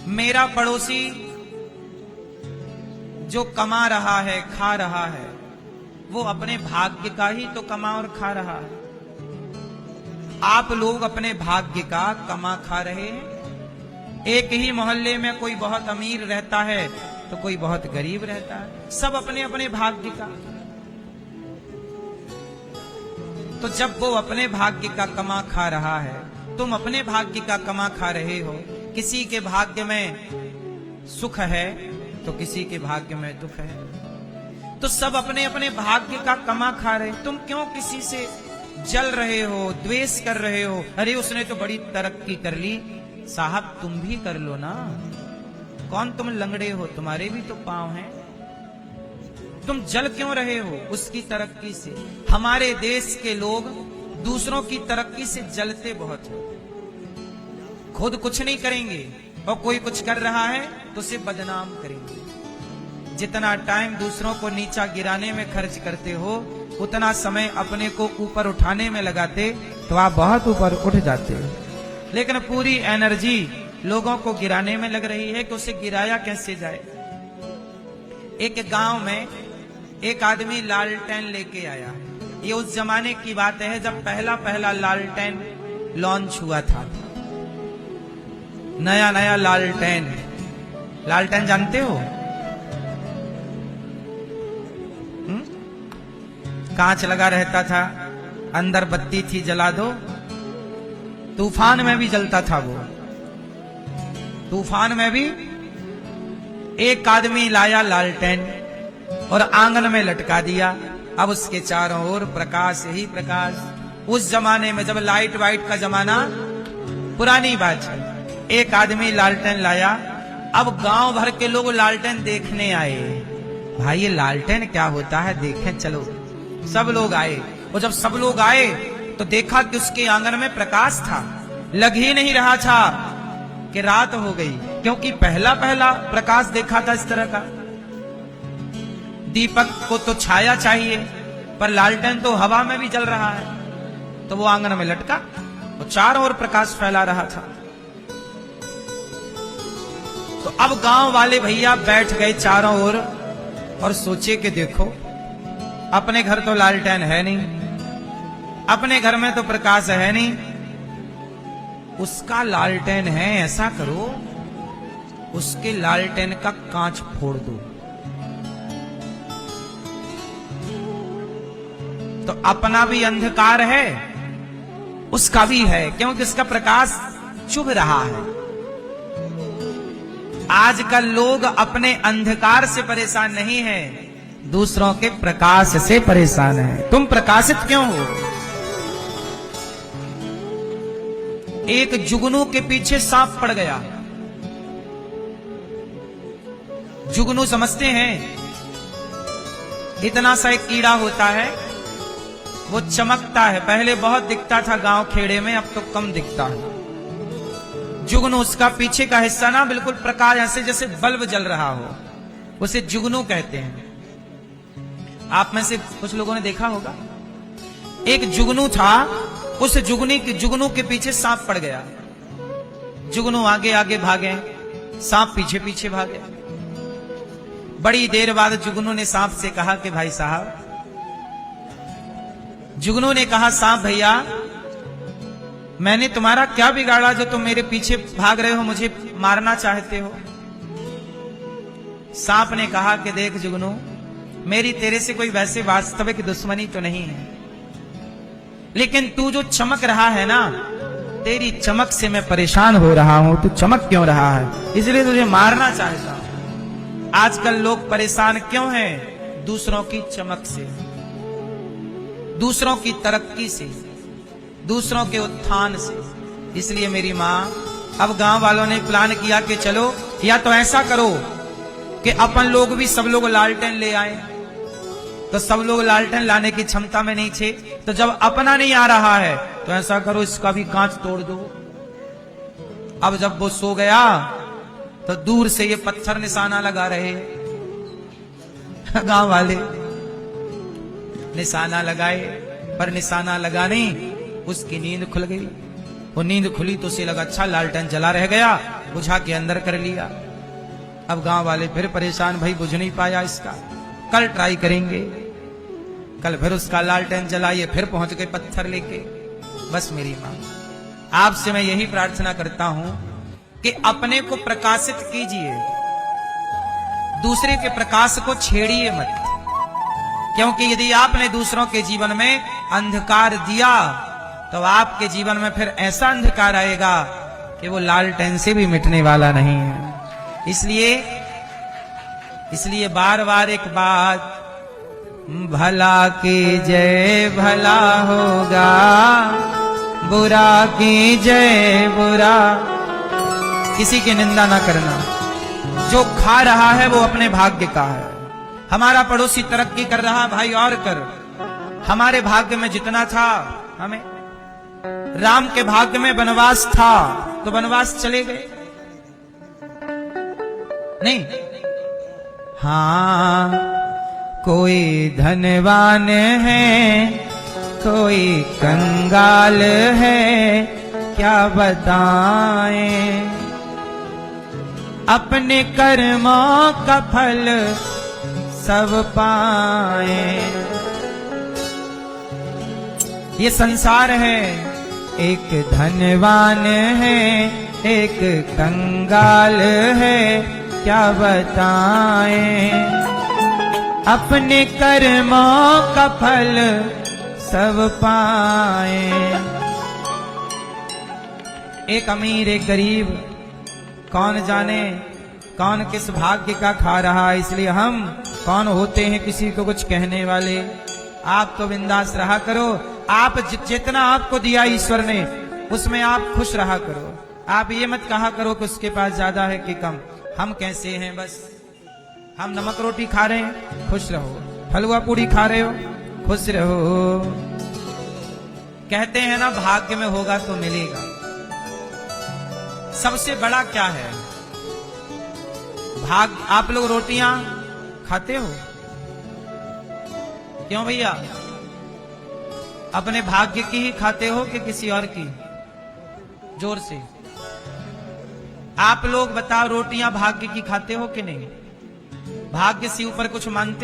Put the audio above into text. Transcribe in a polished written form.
मेरा पड़ोसी जो कमा रहा है, खा रहा है, वो अपने भाग्य का ही तो कमा और खा रहा है। आप लोग अपने भाग्य का कमा खा रहे हैं। एक ही मोहल्ले में कोई बहुत अमीर रहता है तो कोई बहुत गरीब रहता है, सब अपने अपने भाग्य का। तो जब वो अपने भाग्य का कमा खा रहा है, तुम अपने भाग्य का कमा खा रहे हो। किसी के भाग्य में सुख है तो किसी के भाग्य में दुख है, तो सब अपने अपने भाग्य का कमा खा रहे। तुम क्यों किसी से जल रहे हो, द्वेष कर रहे हो? अरे उसने तो बड़ी तरक्की कर ली। साहब तुम भी कर लो ना। कौन तुम लंगड़े हो? तुम्हारे भी तो पांव हैं। तुम जल क्यों रहे हो उसकी तरक्की से? हमारे देश के लोग दूसरों की तरक्की से जलते बहुत हैं। खुद कुछ नहीं करेंगे और कोई कुछ कर रहा है तो उसे बदनाम करेंगे। जितना टाइम दूसरों को नीचा गिराने में खर्च करते हो, उतना समय अपने को ऊपर उठाने में लगाते तो आप बहुत ऊपर उठ जाते हो। लेकिन पूरी एनर्जी लोगों को गिराने में लग रही है कि उसे गिराया कैसे जाए। एक गांव में एक आदमी लालटेन लेके आया। ये उस जमाने की बात है जब पहला पहला लालटेन लॉन्च हुआ था। नया नया लालटेन। लालटेन जानते हो? कांच लगा रहता था, अंदर बत्ती थी, जला दो। तूफान में भी जलता था वो। तूफान में भी। एक आदमी लाया लालटेन और आंगन में लटका दिया। अब उसके चारों ओर प्रकाश ही प्रकाश। उस जमाने में जब लाइट वाइट का जमाना, पुरानी बात है, एक आदमी लालटेन लाया। अब गांव भर के लोग लालटेन देखने आए। भाई ये लालटेन क्या होता है, देखें चलो। सब लोग आए और जब सब लोग आए तो देखा कि उसके आंगन में प्रकाश था। लग ही नहीं रहा था कि रात हो गई, क्योंकि पहला पहला प्रकाश देखा था इस तरह का। दीपक को तो छाया चाहिए, पर लालटेन तो हवा में भी जल रहा है। तो वो आंगन में लटका और चारों ओर प्रकाश फैला रहा था। तो अब गांव वाले भैया बैठ गए चारों ओर और सोचे कि देखो, अपने घर तो लालटेन है नहीं, अपने घर में तो प्रकाश है नहीं, उसका लालटेन है। ऐसा करो, उसके लालटेन का कांच फोड़ दो। तो अपना भी अंधकार है, उसका भी है, क्योंकि उसका प्रकाश चुभ रहा है। आजकल लोग अपने अंधकार से परेशान नहीं है, दूसरों के प्रकाश से परेशान है। तुम प्रकाशित क्यों हो? एक जुगनू के पीछे सांप पड़ गया। जुगनू समझते हैं? इतना सा एक कीड़ा होता है, वो चमकता है। पहले बहुत दिखता था गांव खेड़े में, अब तो कम दिखता है। जुगनू, उसका पीछे का हिस्सा ना बिल्कुल प्रकाश, ऐसे जैसे बल्ब जल रहा हो, उसे जुगनू कहते हैं। आप में से कुछ लोगों ने देखा होगा। एक जुगनू था, उस जुगनू के पीछे सांप पड़ गया। जुगनू आगे आगे भागे, सांप पीछे पीछे भागे। बड़ी देर बाद जुगनू ने सांप से कहा कि भाई साहब, जुगनू ने कहा, सांप भैया, मैंने तुम्हारा क्या बिगाड़ा जो तुम मेरे पीछे भाग रहे हो, मुझे मारना चाहते हो? सांप ने कहा कि देख जुगनू, मेरी तेरे से कोई वैसे वास्तविक दुश्मनी तो नहीं है, लेकिन तू जो चमक रहा है ना, तेरी चमक से मैं परेशान हो रहा हूं। तू चमक क्यों रहा है, इसलिए तुझे मारना चाहता हूं। आजकल लोग परेशान क्यों हैं? दूसरों की चमक से, दूसरों की तरक्की से, दूसरों के उत्थान से। इसलिए मेरी मां, अब गांव वालों ने प्लान किया कि चलो, या तो ऐसा करो कि अपन लोग भी सब लोग लालटेन ले आए। तो सब लोग लालटेन लाने की क्षमता में नहीं थे, तो जब अपना नहीं आ रहा है तो ऐसा करो, इसका भी कांच तोड़ दो। अब जब वो सो गया तो दूर से ये पत्थर निशाना लगा रहे गांव वाले। निशाना लगाए, पर निशाना लगा नहीं, उसकी नींद खुल गई। वो नींद खुली तो उसे लगा अच्छा लालटेन जला रह गया, बुझा के अंदर कर लिया। अब गांव वाले फिर परेशान, भाई बुझ नहीं पाया इसका, कल ट्राई करेंगे। कल फिर उसका लालटेन जलाइए, फिर पहुंच गए पत्थर लेके। बस मेरी मां, आपसे मैं यही प्रार्थना करता हूं कि अपने को प्रकाशित कीजिए, दूसरे के प्रकाश को छेड़िए मत। क्योंकि यदि आपने दूसरों के जीवन में अंधकार दिया तो आपके जीवन में फिर ऐसा अंधकार आएगा कि वो लालटेन से भी मिटने वाला नहीं है। इसलिए बार बार एक बात, भला की जय भला होगा, बुरा की जय बुरा। किसी की निंदा ना करना, जो खा रहा है वो अपने भाग्य का है। हमारा पड़ोसी तरक्की कर रहा, भाई और कर। हमारे भाग्य में जितना था, हमें राम के भाग्य में वनवास था तो वनवास चले गए नहीं। हाँ, कोई धनवान है, कोई कंगाल है, क्या बताएं। अपने कर्मों का फल सब पाए। ये संसार है, एक धनवान है, एक कंगाल है, क्या बताएं। अपने कर्मों का फल सब पाए। एक अमीर एक गरीब, कौन जाने कौन किस भाग्य का खा रहा है। इसलिए हम कौन होते हैं किसी को कुछ कहने वाले। आप तो बिंदास रहा करो, आप जितना आपको दिया ईश्वर ने उसमें आप खुश रहा करो। आप ये मत कहा करो कि उसके पास ज्यादा है कि कम। हम कैसे हैं, बस हम नमक रोटी खा रहे हैं, खुश रहो। हलवा पूड़ी खा रहे हो, खुश रहो। कहते हैं ना, भाग्य में होगा तो मिलेगा। सबसे बड़ा क्या है भाग्य। आप लोग रोटियां खाते हो क्यों भैया? अपने भाग्य की ही खाते हो कि किसी और की? जोर से आप लोग बताओ, रोटियां भाग्य की खाते हो कि नहीं? भाग्य से ऊपर कुछ मानते